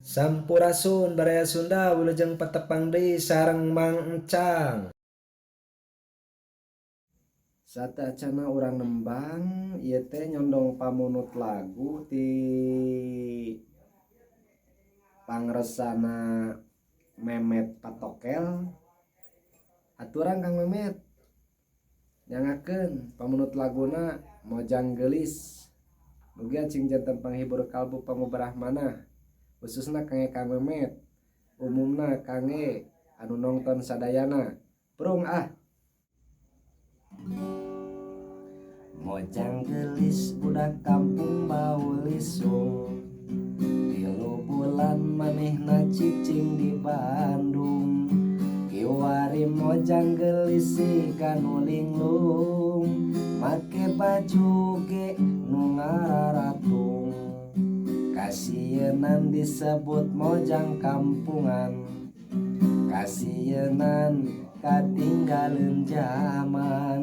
Sampurasun Baraya Sunda Wilujeng Patepang deui sareng Mang Encang. Sateuacanna urang nembang ieu teh nyondong pamunut lagu ti pangresana Memet Patokel. Aturan Kang Memet nyangakeun pamunut laguna Mojang Geulis. Mugi cing janten panghibur kalbu pamubarah manah. Khususna kangge Kang Memet, umumna kangge anu nongton sadayana. Prung ah. Mojang Geulis budak kampung bau lisung, 3 bulan manehna cicing di Bandung. Kiwari Mojang Geulis siga nu linglung, make baju ge nu ngararatung. Kasienan disebut Mojang kampungan, kasienan katinggalin zaman.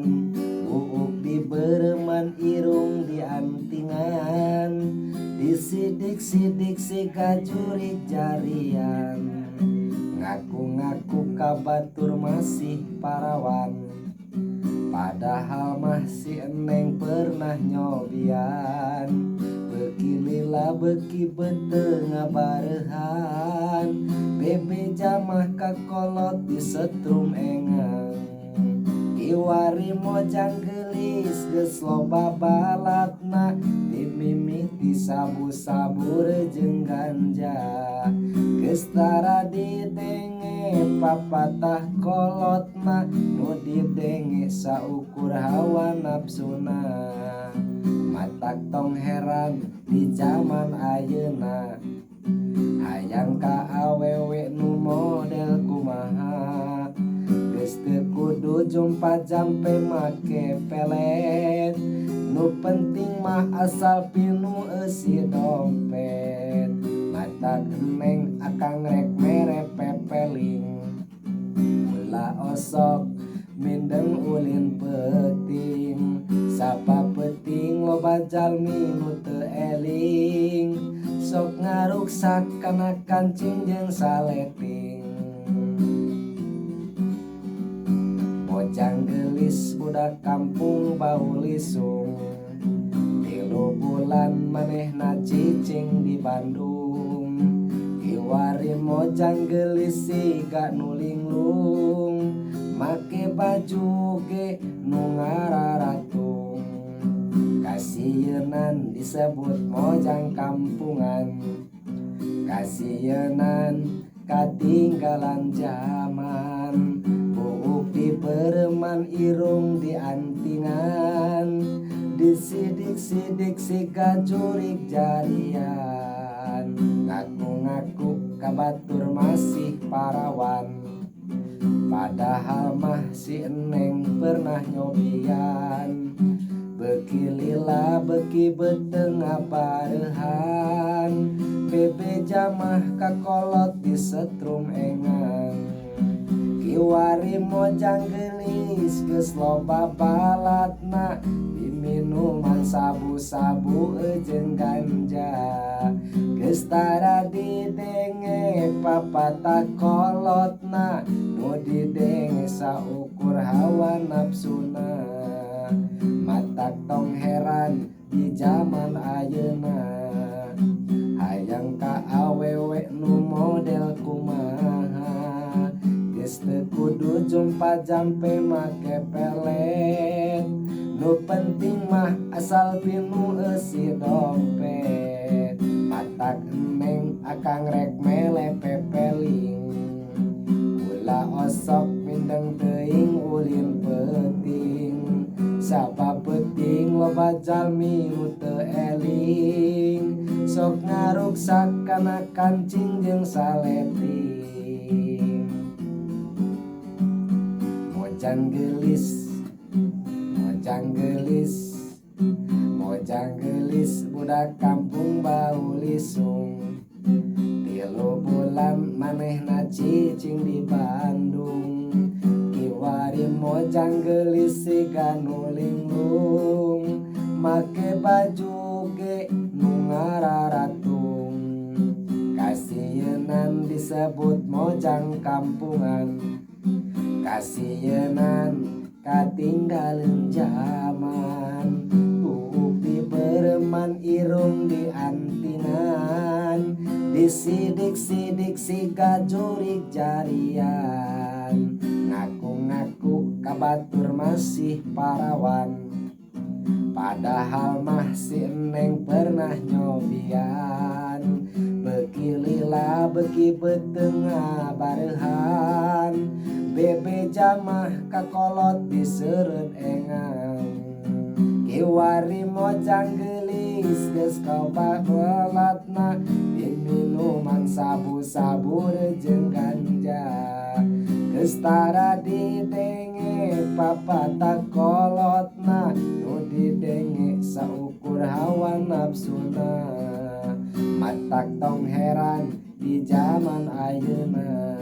Uuk di bereman irung di antingan, disidik-sidik siga jurik jarian. Ngaku-ngaku kabatur masih parawan, padahal masih eneng pernah nyobian. Beki lila beki beteng ngabarehan, bebe jamah kakolot di setrum engang. Kiwari Mojang Geulis geus loba balatna, dimimiti sabu-sabu jeung ganja. Geus tara didenge papatah kolotna, nu didenge saukur hawa nafsuna. Matak tong heran di zaman ayeuna, hayang ka awewe nu model kumaha. Geus teu kudu jumpa jampe make pelet, nu penting mah asal pinu eusi dompet. Matak eneng akang rek mere pepeling, ulah osok mindeng ulin peuting. Sapa peuting loba jalmi nu teu eling, sok ngaruksak kana kancing jeung saleting. Mojang Geulis budak kampung bau lisung, 3 bulan manehna cicing di Bandung. Kiwari Mojang Geulis siga nu linglung, make baju ge nu ngararatung. Kasienan disebut Mojang kampungan, kasienan katinggalan zaman. Buuk di bereman irung di antingan, disidik-sidik siga jurik jarian. Ngaku-ngaku kabatur masih parawan, padahal mah si eneng pernah nyobian. Beki lila beki beteng ngabarehan, bebe jamah kakolot di setrum engang. Kiwari Mojang Geulis geus loba balatna, diminuman sabu-sabu jeung ganja. Geus tara didenge papatah kolotna, nu didenge saukur hawa nafsuna. Matak tong heran di zaman ayeuna, hayang ka awewe nu model kumaha. Geus teu kudu jumpa jampe make pelet, nu penting mah asal pinu eusi dompet. Matak eneng akang rek mele pepeling, ulah osok mindeng teuing ulin peuting. Sapa peuting loba jalmi nu teu eling, sok ngaruksak kana kancing jeung saleting. Mojang Geulis, Mojang Geulis, Mojang Geulis budak kampung bau lisung, 3 bulan manehna cicing di Bandung. Kiwari Mojang Geulis siga nu linglung, make baju ge nu ngararatung. Kasih disebut mojang kampungan. Kasienan katinggalan zaman, buuk di bereman irung di antinan, disidik-sidik siga jurik jarian, ngaku-ngaku kabatur masih parawan, padahal mah si Eneng pernah nyobian. Beki lila beki betengah barehan, bebe jamah kakolot diseret engang. Kiwari mojang gelis geus kobah welatna, di minuman sabu-sabu jeung ganja. Geus tara didenge papata kolotna, nu didenge saukur hawa nafsuna. Matak tong heran di zaman ayeuna,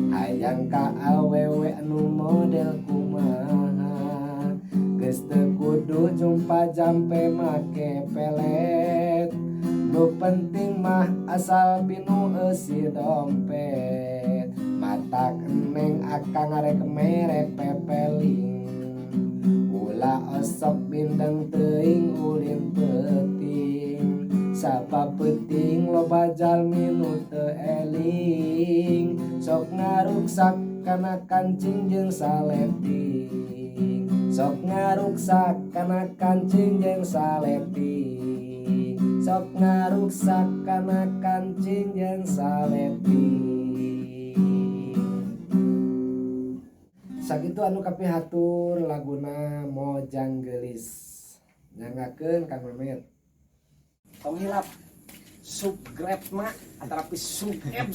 hayang ka awewe nu model kumaha. Geus teu kudu jumpa jampe make pelet, nu penting mah asal pinu eusi dompet. Matak Eneng akang arek merek pepeling, ulah osok bindeng teuing ulin peuting. Sapa penting loba jalmi nu teu eling, sok ngaruksak kana kancing jeung saleting. Sok ngaruksak kana kancing jeung saleting. Sok ngaruksak kana kancing jeung saleting. Sakitu anu kapihatur laguna Mojang Geulis. Nyangakeun Kang Memet. Tong hilap subscribe mah antara subscribe